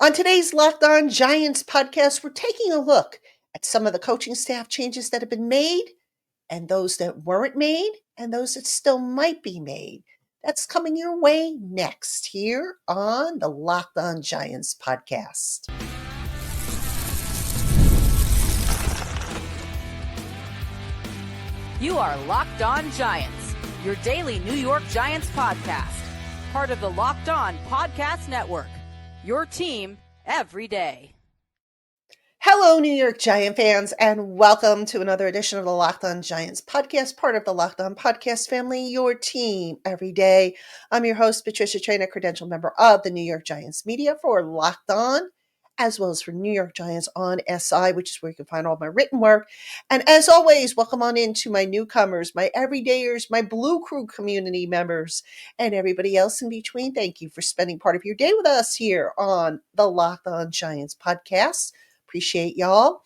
On today's Locked On Giants podcast, we're taking a look at some of the coaching staff changes that have been made and those that weren't made and those that still might be made. That's coming your way next here on the Locked On Giants podcast. You are Locked On Giants, your daily New York Giants podcast, part of the Locked On Podcast Network, your team every day. Hello, New York Giant fans, and welcome to another edition of the Locked On Giants podcast, part of the Locked On Podcast family, your team every day. I'm your host, Patricia Traina, credential member of the New York Giants media for Locked On, as well as for New York Giants on SI, which is where you can find all my written work. And as always, welcome on into my newcomers, my everydayers, my Blue Crew community members, and everybody else in between. Thank you for spending part of your day with us here on the Locked On Giants podcast. Appreciate y'all.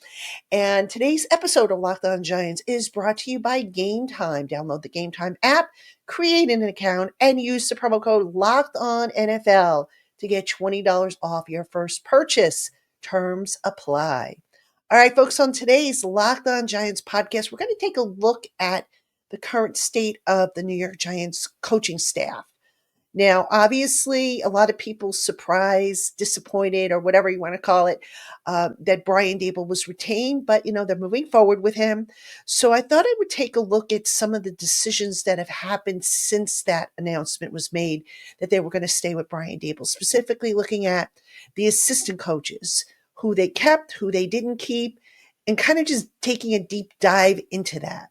And today's episode of Locked On Giants is brought to you by Game Time. Download the Game Time app, create an account, and use the promo code LOCKEDONNFL to get $20 off your first purchase. Terms apply. All right, folks, on today's Locked On Giants podcast, we're going to take a look at the current state of the New York Giants coaching staff. Now, obviously, a lot of people surprised, disappointed, or whatever you want to call it, that Brian Daboll was retained, but, they're moving forward with him. So I thought I would take a look at some of the decisions that have happened since that announcement was made that they were going to stay with Brian Daboll, specifically looking at the assistant coaches, who they kept, who they didn't keep, and kind of just taking a deep dive into that.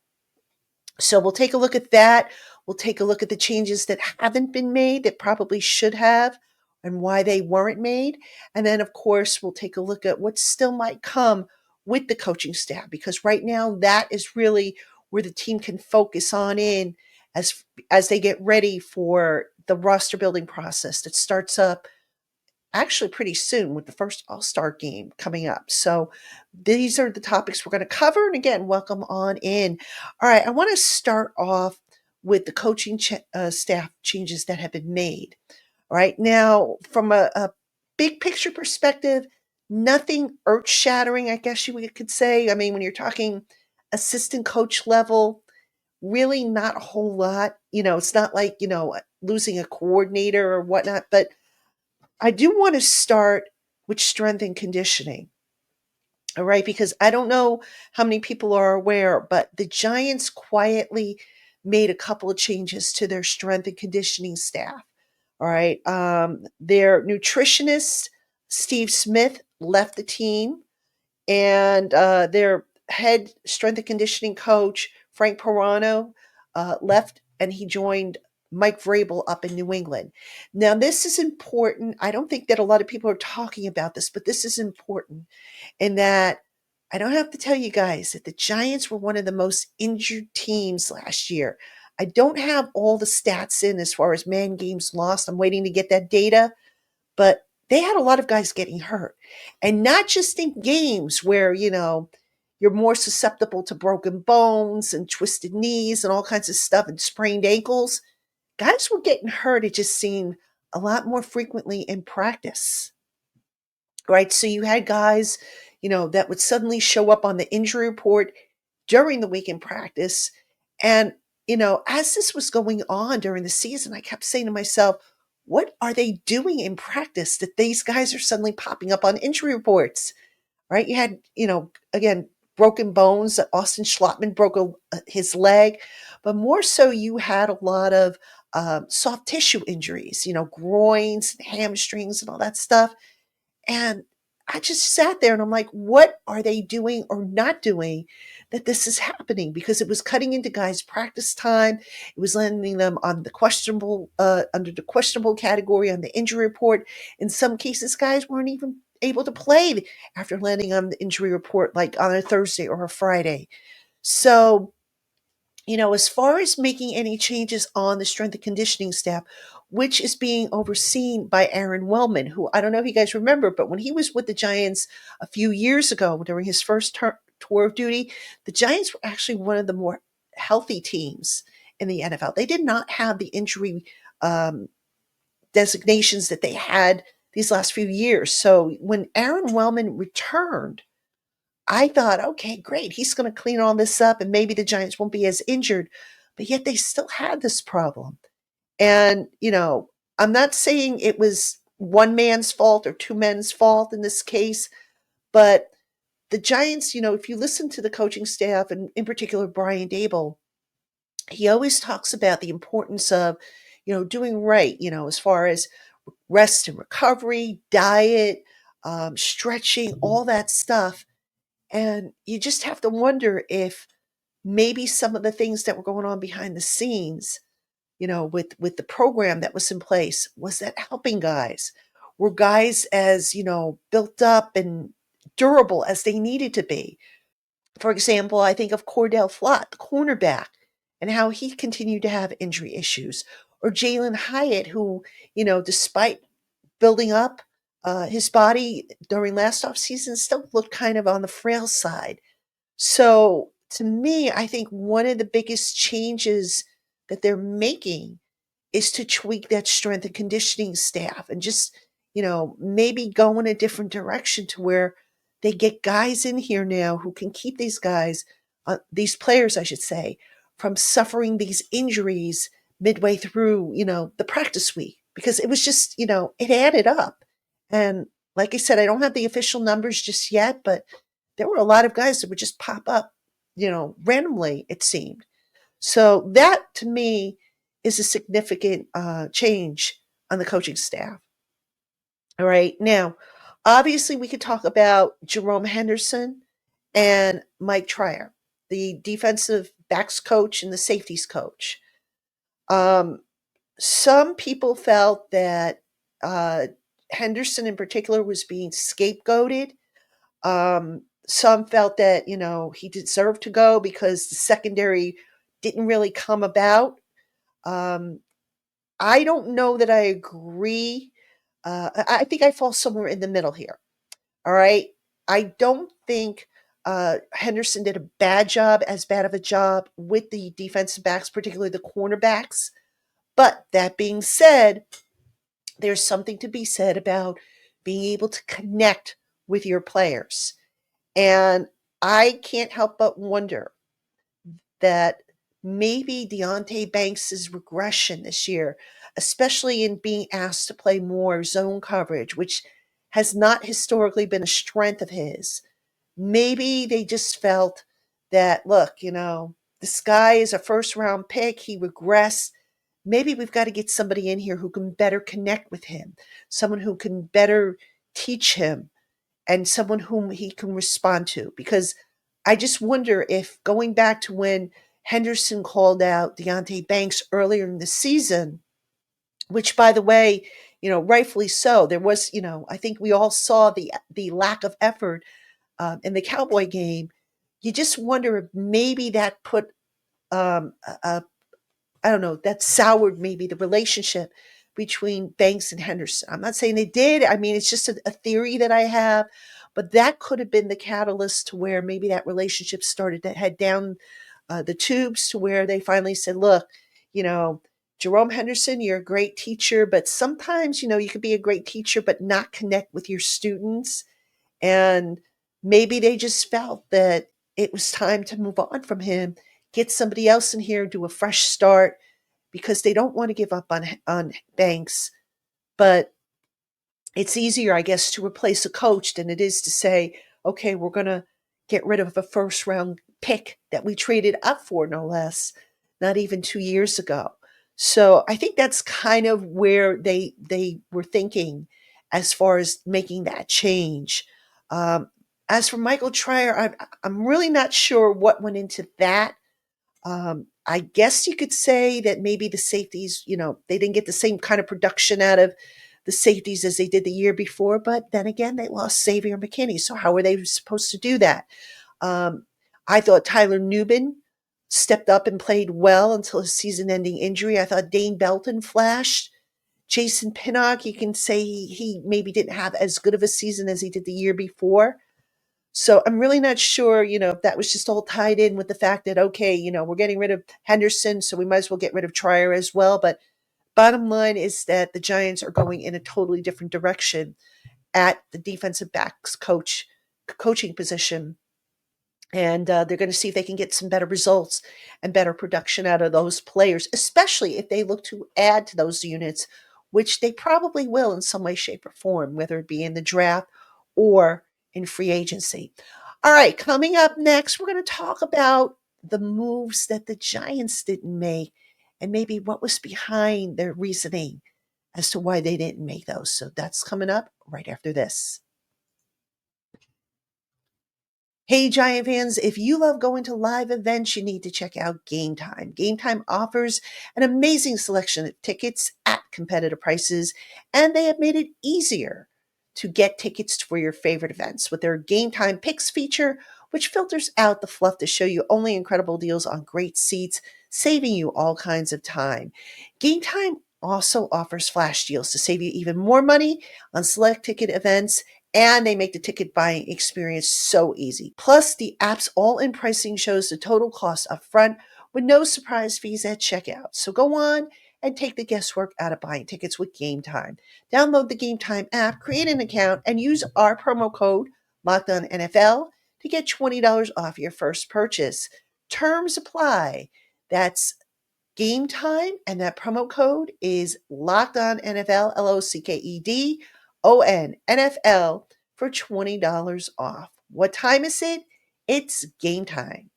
So we'll take a look at that. We'll take a look at the changes that haven't been made that probably should have and why they weren't made. And then, of course, we'll take a look at what still might come with the coaching staff, because right now that is really where the team can focus on in as they get ready for the roster building process that starts up actually pretty soon with the first All-Star game coming up. So these are the topics we're going to cover. And again, welcome on in. All right, I want to start off with the coaching staff changes that have been made. All right, now from a big picture perspective, nothing earth-shattering, I guess you could say. I mean, when you're talking assistant coach level, really not a whole lot. It's not like, losing a coordinator or whatnot, but I do want to start with strength and conditioning. All right, because I don't know how many people are aware, but the Giants quietly made a couple of changes to their strength and conditioning staff. All right, their nutritionist, Steve Smith, left the team, and their head strength and conditioning coach, Frank Pirano, left, and he joined Mike Vrabel up in New England. Now, this is important. I don't think that a lot of people are talking about this, but this is important in that I don't have to tell you guys that the Giants were one of the most injured teams last year. I don't have all the stats in as far as man games lost. I'm waiting to get that data, but they had a lot of guys getting hurt. And not just in games where, you're more susceptible to broken bones and twisted knees and all kinds of stuff and sprained ankles. Guys were getting hurt, it just seemed, a lot more frequently in practice. Right? So you had guys, that would suddenly show up on the injury report during the week in practice. And, as this was going on during the season, I kept saying to myself, what are they doing in practice that these guys are suddenly popping up on injury reports? Right? You had, again, broken bones. Austin Schlottman broke his leg, but more so you had a lot of soft tissue injuries, groins, and hamstrings and all that stuff. And I just sat there and I'm like, what are they doing or not doing that this is happening? Because it was cutting into guys' practice time. It was landing them on the questionable, under the questionable category on the injury report. In some cases, guys weren't even able to play after landing on the injury report, like on a Thursday or a Friday. So, as far as making any changes on the strength and conditioning staff, which is being overseen by Aaron Wellman, who I don't know if you guys remember, but when he was with the Giants a few years ago during his first tour of duty, the Giants were actually one of the more healthy teams in the NFL. They did not have the injury designations that they had these last few years. So when Aaron Wellman returned, I thought, okay, great. He's going to clean all this up and maybe the Giants won't be as injured. But yet they still had this problem. And, I'm not saying it was one man's fault or two men's fault in this case, but the Giants, if you listen to the coaching staff and in particular Brian Dable, he always talks about the importance of, doing right, as far as rest and recovery, diet, stretching, all that stuff. And you just have to wonder if maybe some of the things that were going on behind the scenes, with the program that was in place, was that helping guys? Were guys as, built up and durable as they needed to be? For example, I think of Cordell Flott, the cornerback, and how he continued to have injury issues. Or Jalen Hyatt, who, despite building up his body during last offseason, still looked kind of on the frail side. So to me, I think one of the biggest changes that they're making is to tweak that strength and conditioning staff and just, maybe go in a different direction to where they get guys in here now who can keep these guys, these players, I should say, from suffering these injuries midway through, the practice week because it was just, it added up. And like I said, I don't have the official numbers just yet, but there were a lot of guys that would just pop up, randomly, it seemed. So that to me is a significant change on the coaching staff. All right. Now, obviously, we could talk about Jerome Henderson and Mike Trier, the defensive backs coach and the safeties coach. Um, some people felt that Henderson in particular was being scapegoated. Some felt that, he deserved to go because the secondary didn't really come about. Um, I don't know that I agree. I think I fall somewhere in the middle here. All right. I don't think Henderson did a bad job, as bad of a job with the defensive backs, particularly the cornerbacks. But that being said, there's something to be said about being able to connect with your players. And I can't help but wonder that maybe Deontay Banks's regression this year, especially in being asked to play more zone coverage, which has not historically been a strength of his. Maybe they just felt that, look, this guy is a first round pick. He regressed. Maybe we've got to get somebody in here who can better connect with him, someone who can better teach him, and someone whom he can respond to. Because I just wonder if going back to when Henderson called out Deontay Banks earlier in the season, which by the way, rightfully so, there was, I think we all saw the lack of effort in the Cowboy game. You just wonder if maybe that put a I don't know, that soured maybe the relationship between Banks and Henderson. I'm not saying they did. I mean, it's just a theory that I have, but that could have been the catalyst to where maybe that relationship started to head down the tubes to where they finally said, look, you know, Jerome Henderson, you're a great teacher, but sometimes, you could be a great teacher, but not connect with your students. And maybe they just felt that it was time to move on from him, get somebody else in here, do a fresh start because they don't want to give up on Banks. But it's easier, I guess, to replace a coach than it is to say, okay, we're going to get rid of a first round pick that we traded up for, no less, not even 2 years ago. So I think that's kind of where they were thinking as far as making that change. Um, as for Michael Trier, I'm really not sure what went into that. I guess you could say that maybe the safeties, they didn't get the same kind of production out of the safeties as they did the year before. But then again, they lost Xavier McKinney. So how were they supposed to do that? Um, I thought Tyler Nubin stepped up and played well until his season-ending injury. I thought Dane Belton flashed. Jason Pinnock, you can say he maybe didn't have as good of a season as he did the year before. So I'm really not sure, if that was just all tied in with the fact that, okay, we're getting rid of Henderson, so we might as well get rid of Trier as well. But Bottom line is that the Giants are going in a totally different direction at the defensive backs coaching position, and they're going to see if they can get some better results and better production out of those players, especially if they look to add to those units, which they probably will in some way, shape, or form, whether it be in the draft or in free agency. All right, coming up next, we're going to talk about the moves that the Giants didn't make and maybe what was behind their reasoning as to why they didn't make those. So that's coming up right after this. Hey, Giant fans, if you love going to live events, you need to check out Game Time. Game Time offers an amazing selection of tickets at competitive prices, and they have made it easier to get tickets for your favorite events with their Game Time Picks feature, which filters out the fluff to show you only incredible deals on great seats, saving you all kinds of time. Game Time also offers flash deals to save you even more money on select ticket events, and they make the ticket buying experience so easy. Plus, the app's all-in pricing shows the total cost up front with no surprise fees at checkout. So go on and take the guesswork out of buying tickets with Game Time. Download the Game Time app, create an account, and use our promo code LOCKEDONNFL to get $20 off your first purchase. Terms apply. That's Game Time, and that promo code is Locked On NFL, LOCKEDON for $20 off. What time is it? It's game time.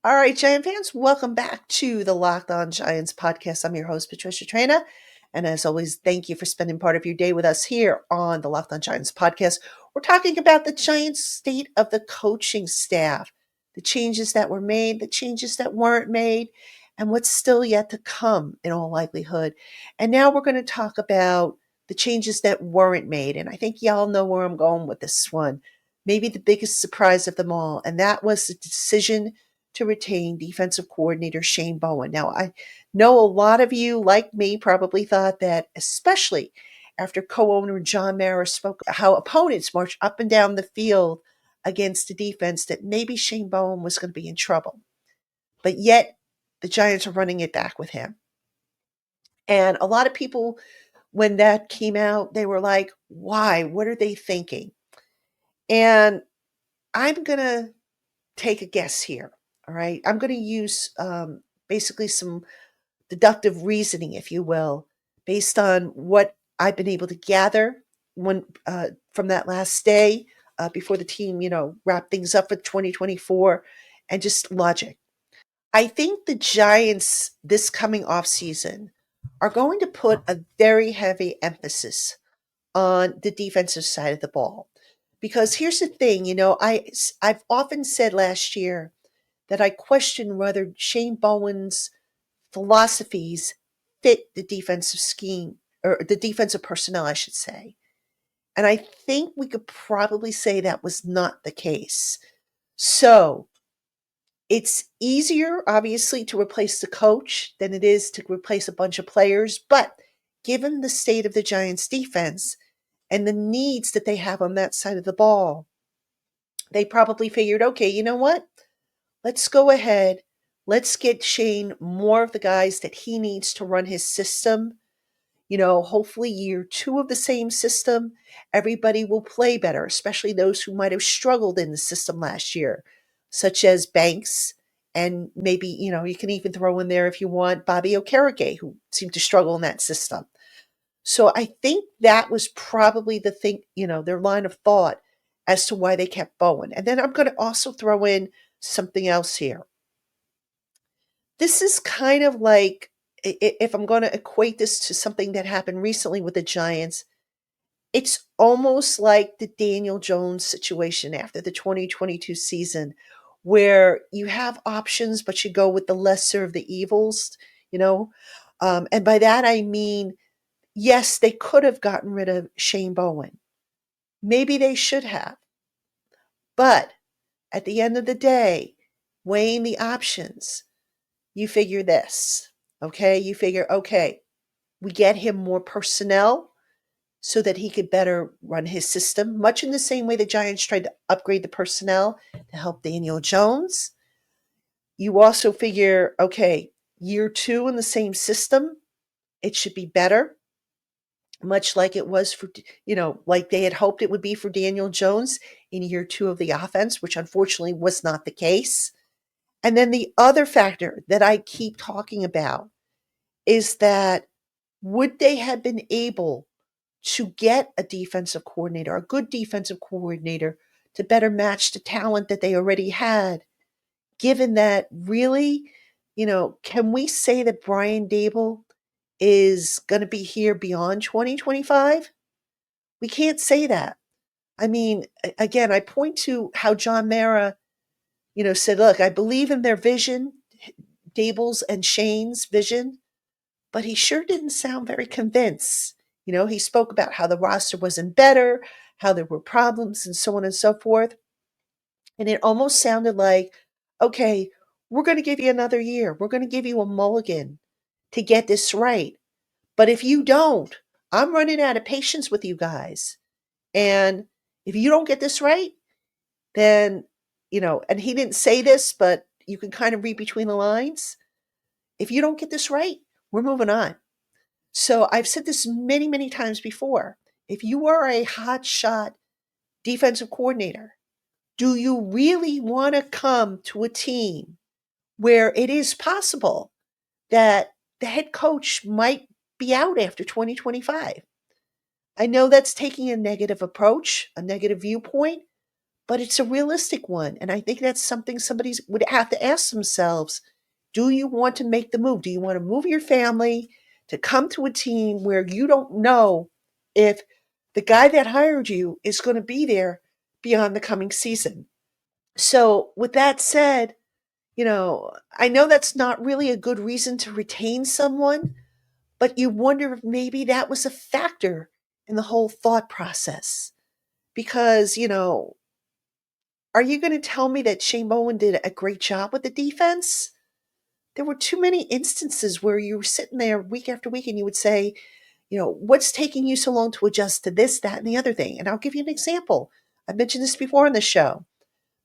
All right, Giant fans, welcome back to the Locked On Giants podcast. I'm your host, Patricia Traina. And as always, thank you for spending part of your day with us here on the Locked On Giants podcast. We're talking about the Giants' state of the coaching staff, the changes that were made, the changes that weren't made, and what's still yet to come in all likelihood. And now we're going to talk about the changes that weren't made. And I think y'all know where I'm going with this one. Maybe the biggest surprise of them all, and that was the decision to retain defensive coordinator Shane Bowen. Now, I know a lot of you, like me, probably thought that, especially after co-owner John Mara spoke how opponents march up and down the field against the defense, that maybe Shane Bowen was going to be in trouble. But yet, the Giants are running it back with him. And a lot of people, when that came out, they were like, why? What are they thinking? And I'm going to take a guess here. All right. I'm going to use basically some deductive reasoning, if you will, based on what I've been able to gather from that last day before the team, wrapped things up for 2024, and just logic. I think the Giants this coming off season are going to put a very heavy emphasis on the defensive side of the ball. Because here's the thing, I've often said last year that I question whether Shane Bowen's philosophies fit the defensive scheme, or the defensive personnel, I should say. And I think we could probably say that was not the case. So it's easier, obviously, to replace the coach than it is to replace a bunch of players. But given the state of the Giants' defense and the needs that they have on that side of the ball, they probably figured, okay, you know what? Let's go ahead. Let's get Shane more of the guys that he needs to run his system. Hopefully year 2 of the same system, everybody will play better, especially those who might have struggled in the system last year, such as Banks. And maybe, you can even throw in there, if you want, Bobby Okereke, who seemed to struggle in that system. So I think that was probably the thing, their line of thought as to why they kept Bowen. And then I'm going to also throw in something else here. This is kind of like, if I'm going to equate this to something that happened recently with the Giants, it's almost like the Daniel Jones situation after the 2022 season, where you have options, but you go with the lesser of the evils, and by that I mean, yes, they could have gotten rid of Shane Bowen. Maybe they should have. But at the end of the day, weighing the options, you figure this, okay? You figure, okay, we get him more personnel so that he could better run his system, much in the same way the Giants tried to upgrade the personnel to help Daniel Jones. You also figure, okay, year two in the same system, it should be better, much like it was for, like they had hoped it would be for Daniel Jones in year two of the offense, which unfortunately was not the case. And then the other factor that I keep talking about is that would they have been able to get a defensive coordinator, a good defensive coordinator, to better match the talent that they already had, given that really, can we say that Brian Dable is going to be here beyond 2025? We can't say that. I mean, again, I point to how John Mara, said, look, I believe in their vision, Dable's and Shane's vision, but he sure didn't sound very convinced. He spoke about how the roster wasn't better, how there were problems, and so on and so forth. And it almost sounded like, okay, we're going to give you another year. We're going to give you a mulligan to get this right. But if you don't, I'm running out of patience with you guys. And if you don't get this right, then, and he didn't say this, but you can kind of read between the lines. If you don't get this right, we're moving on. So I've said this many, many times before. If you are a hot shot defensive coordinator, do you really want to come to a team where it is possible that the head coach might be out after 2025? I know that's taking a negative approach, a negative viewpoint, but it's a realistic one. And I think that's something somebody would have to ask themselves. Do you want to make the move? Do you want to move your family to come to a team where you don't know if the guy that hired you is going to be there beyond the coming season? So, with that said, I know that's not really a good reason to retain someone, but you wonder if maybe that was a factor in the whole thought process. Because, are you going to tell me that Shane Bowen did a great job with the defense? There were too many instances where you were sitting there week after week and you would say, what's taking you so long to adjust to this, that, and the other thing? And I'll give you an example. I've mentioned this before on the show.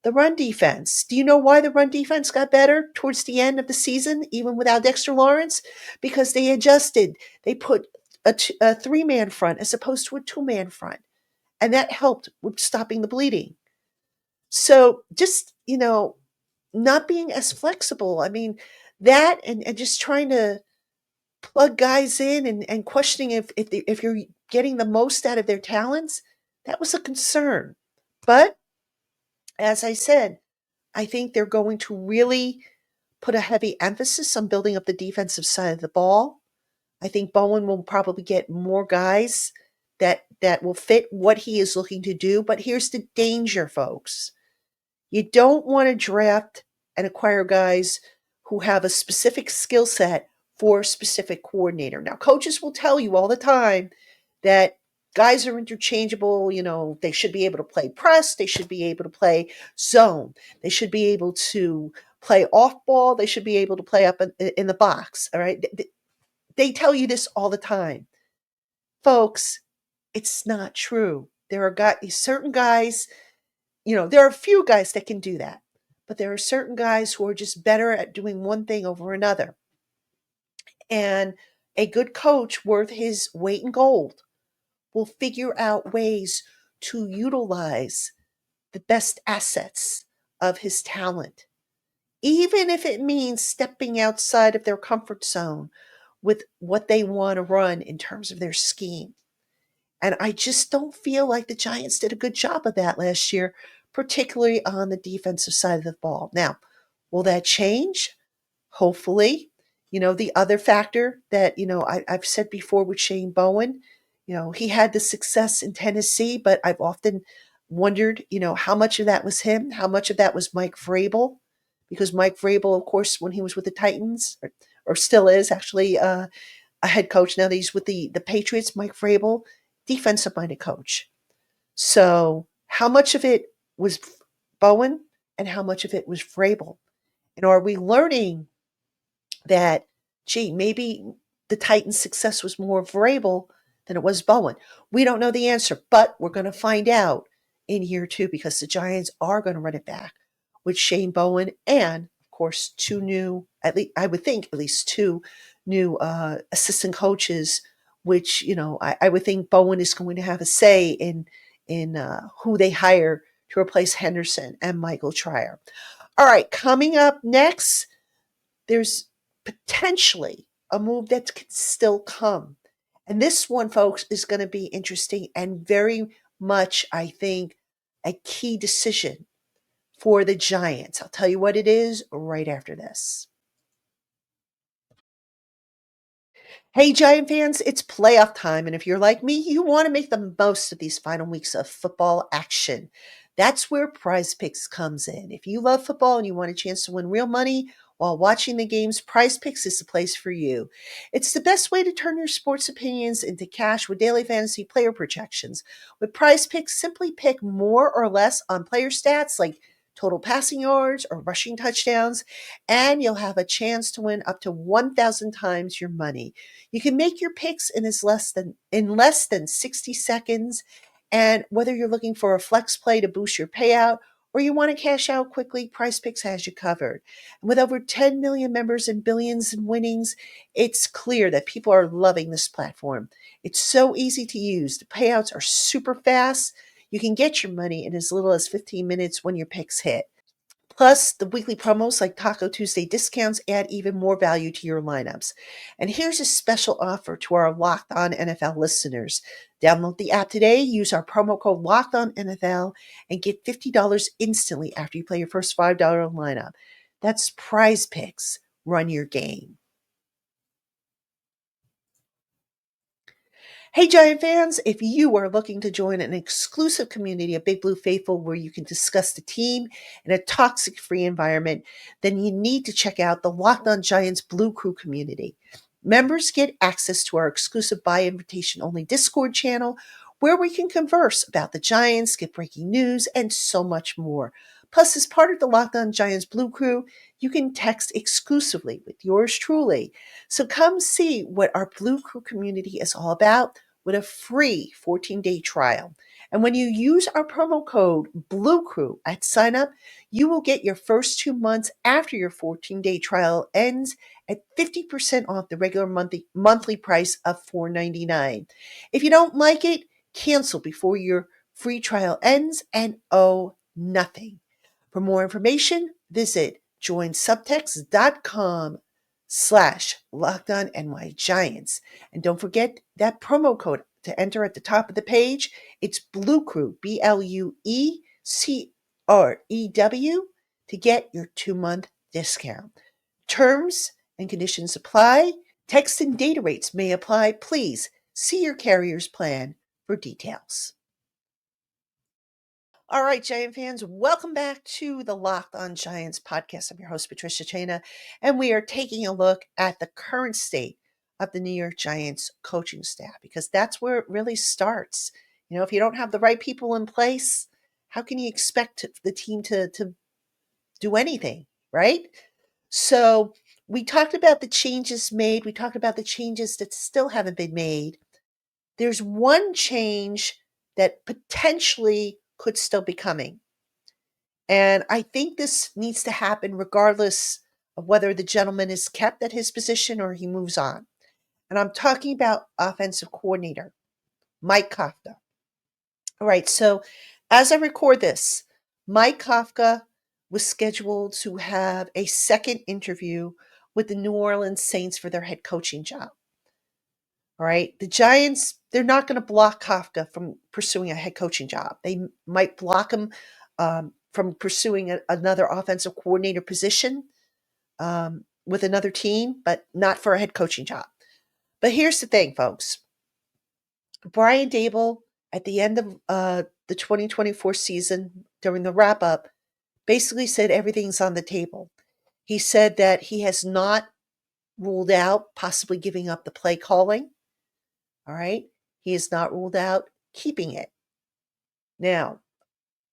The run defense. Do you know why the run defense got better towards the end of the season, even without Dexter Lawrence? Because they adjusted. They put a three-man front as opposed to a two-man front. And that helped with stopping the bleeding. So just, not being as flexible. I mean, that and just trying to plug guys in and questioning if you're getting the most out of their talents, that was a concern. But as I said, I think they're going to really put a heavy emphasis on building up the defensive side of the ball. I think Bowen will probably get more guys that will fit what he is looking to do. But here's the danger, folks. You don't want to draft and acquire guys who have a specific skill set for a specific coordinator. Now, coaches will tell you all the time that guys are interchangeable. They should be able to play press. They should be able to play zone. They should be able to play off ball. They should be able to play up in the box. All right. They tell you this all the time. Folks, it's not true. There are certain guys, there are a few guys that can do that, but there are certain guys who are just better at doing one thing over another. And a good coach worth his weight in gold will figure out ways to utilize the best assets of his talent, even if it means stepping outside of their comfort zone with what they want to run in terms of their scheme. And I just don't feel like the Giants did a good job of that last year, particularly on the defensive side of the ball. Now, will that change? Hopefully. The other factor that, I've said before with Shane Bowen, he had the success in Tennessee, but I've often wondered, how much of that was him, how much of that was Mike Vrabel, because Mike Vrabel, of course, when he was with the Titans, or still is actually a head coach now that he's with the Patriots, Mike Vrabel, defensive-minded coach. So how much of it was Bowen and how much of it was Vrabel? And are we learning that, maybe the Titans' success was more Vrabel than it was Bowen? We don't know the answer, but we're going to find out in year two because the Giants are going to run it back with Shane Bowen and, of course, two new, at least I would think at least two new assistant coaches, which, I would think Bowen is going to have a say in who they hire to replace Henderson and Michael Trier. All right, coming up next, there's potentially a move that can still come. And this one, folks, is going to be interesting and very much, I think, a key decision for the Giants. I'll tell you what it is right after this. Hey, Giant fans, it's playoff time. And if you're like me, you want to make the most of these final weeks of football action. That's where Prize Picks comes in. If you love football and you want a chance to win real money while watching the games, Prize Picks is the place for you. It's the best way to turn your sports opinions into cash with daily fantasy player projections. With Prize Picks, simply pick more or less on player stats like total passing yards or rushing touchdowns, and you'll have a chance to win up to 1,000 times your money. You can make your picks in less than 60 seconds. And whether you're looking for a flex play to boost your payout or you want to cash out quickly, Price Picks has you covered. And with over 10 million members and billions in winnings, it's clear that people are loving this platform. It's so easy to use. The payouts are super fast. You can get your money in as little as 15 minutes when your picks hit. Plus, the weekly promos like Taco Tuesday discounts add even more value to your lineups. And here's a special offer to our Locked On NFL listeners. Download the app today, use our promo code Locked On NFL, and get $50 instantly after you play your first $5 lineup. That's Prize Picks. Run your game. Hey, Giant fans, if you are looking to join an exclusive community of Big Blue Faithful where you can discuss the team in a toxic free environment, then you need to check out the Locked On Giants Blue Crew community. Members get access to our exclusive by invitation only Discord channel where we can converse about the Giants, get breaking news, and so much more. Plus, as part of the Locked On Giants Blue Crew, you can text exclusively with yours truly. So come see what our Blue Crew community is all about with a free 14-day trial. And when you use our promo code BLUECREW at sign up, you will get your first 2 months after your 14-day trial ends at 50% off the regular monthly price of $4.99. If you don't like it, cancel before your free trial ends and owe nothing. For more information, visit joinsubtext.com/LockedOnNYGiants. And don't forget that promo code to enter at the top of the page. It's Blue Crew, BLUECREW, to get your 2-month discount. Terms and conditions apply. Text and data rates may apply. Please see your carrier's plan for details. All right, Giant fans, welcome back to the Locked On Giants podcast. I'm your host, Patricia Chaina, and we are taking a look at the current state of the New York Giants coaching staff because that's where it really starts. If you don't have the right people in place, how can you expect the team to do anything, right? So we talked about the changes made. We talked about the changes that still haven't been made. There's one change that potentially could still be coming. And I think this needs to happen regardless of whether the gentleman is kept at his position or he moves on. And I'm talking about offensive coordinator, Mike Kafka. All right, so as I record this, Mike Kafka was scheduled to have a second interview with the New Orleans Saints for their head coaching job. All right. The Giants, they're not going to block Kafka from pursuing a head coaching job. They might block him from pursuing another offensive coordinator position with another team, but not for a head coaching job. But here's the thing, folks. Brian Dable, at the end of the 2024 season, during the wrap up, basically said everything's on the table. He said that he has not ruled out possibly giving up the play calling. All right. He has not ruled out keeping it. Now,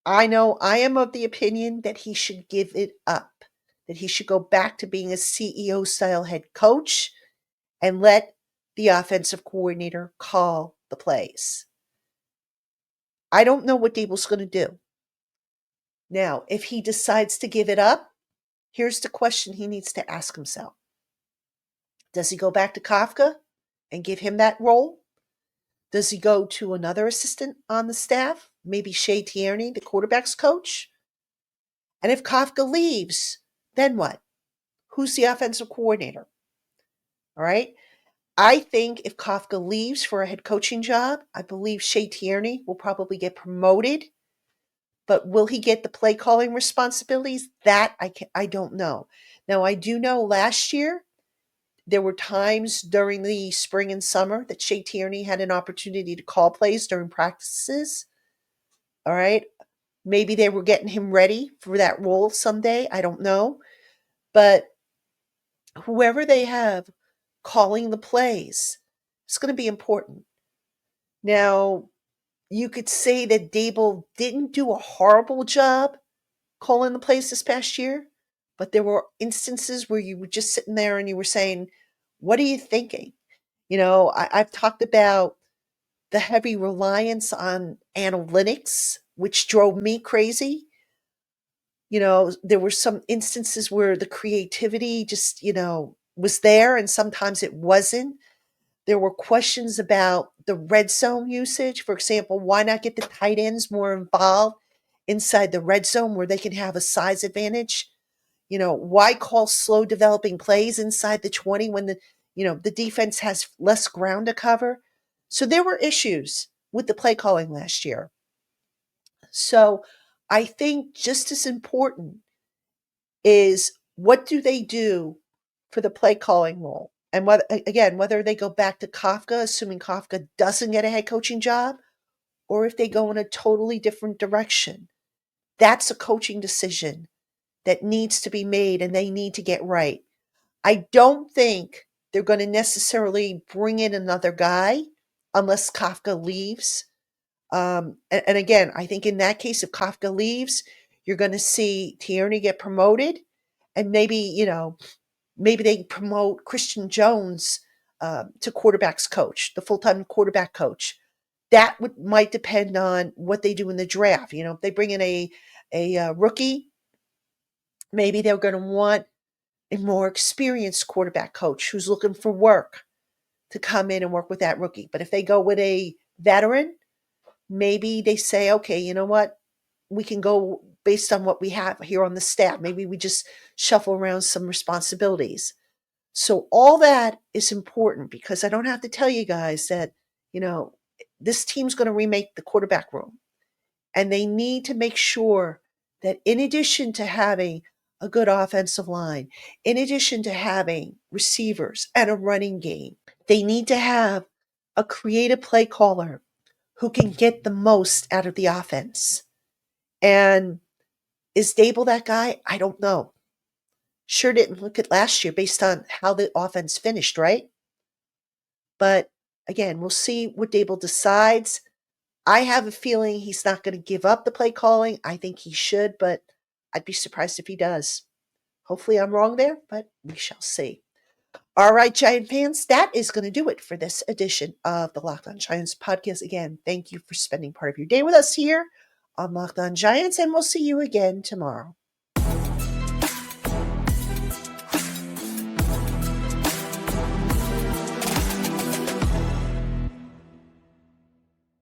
I know I am of the opinion that he should give it up, that he should go back to being a CEO style head coach and let the offensive coordinator call the plays. I don't know what Dable's going to do. Now, if he decides to give it up, Here's the question he needs to ask himself. Does he go back to Kafka and give him that role? Does he go to another assistant on the staff? Maybe Shay Tierney, the quarterback's coach? And if Kafka leaves, then what? Who's the offensive coordinator? All right. I think if Kafka leaves for a head coaching job, I believe Shay Tierney will probably get promoted. But will he get the play calling responsibilities? That I don't know. Now I do know last year there were times during the spring and summer that Shay Tierney had an opportunity to call plays during practices. All right. Maybe they were getting him ready for that role someday. I don't know. But whoever they have calling the plays, it's going to be important. Now, you could say that Dable didn't do a horrible job calling the plays this past year, but there were instances where you were just sitting there and you were saying, what are you thinking? I've talked about the heavy reliance on analytics, which drove me crazy. There were some instances where the creativity just, was there and sometimes it wasn't. There were questions about the red zone usage. For example, why not get the tight ends more involved inside the red zone where they can have a size advantage? Why call slow developing plays inside the 20 when the defense has less ground to cover? So there were issues with the play calling last year. So I think just as important is what do they do for the play calling role? And whether they go back to Kafka, assuming Kafka doesn't get a head coaching job, or if they go in a totally different direction. That's a coaching decision that needs to be made and they need to get right. I don't think they're going to necessarily bring in another guy unless Kafka leaves. And again, I think in that case, if Kafka leaves, you're going to see Tierney get promoted, and maybe they promote Christian Jones to quarterbacks coach, the full-time quarterback coach. That might depend on what they do in the draft. If they bring in a rookie, maybe they're going to want a more experienced quarterback coach who's looking for work to come in and work with that rookie. But if they go with a veteran, maybe they say, okay, you know what? We can go based on what we have here on the staff. Maybe we just shuffle around some responsibilities. So all that is important because I don't have to tell you guys that, this team's going to remake the quarterback room. And they need to make sure that in addition to having a good offensive line, in addition to having receivers and a running game, they need to have a creative play caller who can get the most out of the offense. And is Dable that guy? I don't know. Sure didn't look at last year based on how the offense finished, right? But again, we'll see what Dable decides. I have a feeling he's not going to give up the play calling. I think he should, but I'd be surprised if he does. Hopefully I'm wrong there, but we shall see. All right, Giant fans, that is going to do it for this edition of the Locked On Giants podcast. Again, thank you for spending part of your day with us here on Locked On Giants, and we'll see you again tomorrow.